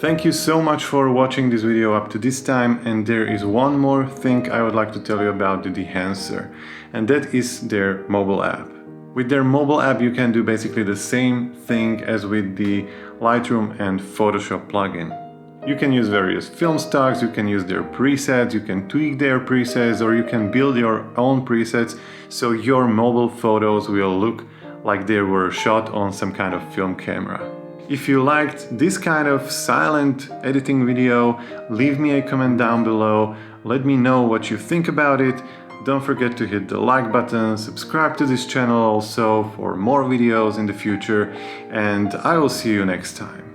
Thank you so much for watching this video up to this time, and there is one more thing I would like to tell you about the Dehancer, and that is their mobile app. With their mobile app you can do basically the same thing as with the Lightroom and Photoshop plugin. You can use various film stocks, you can use their presets, you can tweak their presets, or you can build your own presets so your mobile photos will look like they were shot on some kind of film camera. If you liked this kind of silent editing video, leave me a comment down below, let me know what you think about it. Don't forget to hit the like button, subscribe to this channel also for more videos in the future, and I will see you next time.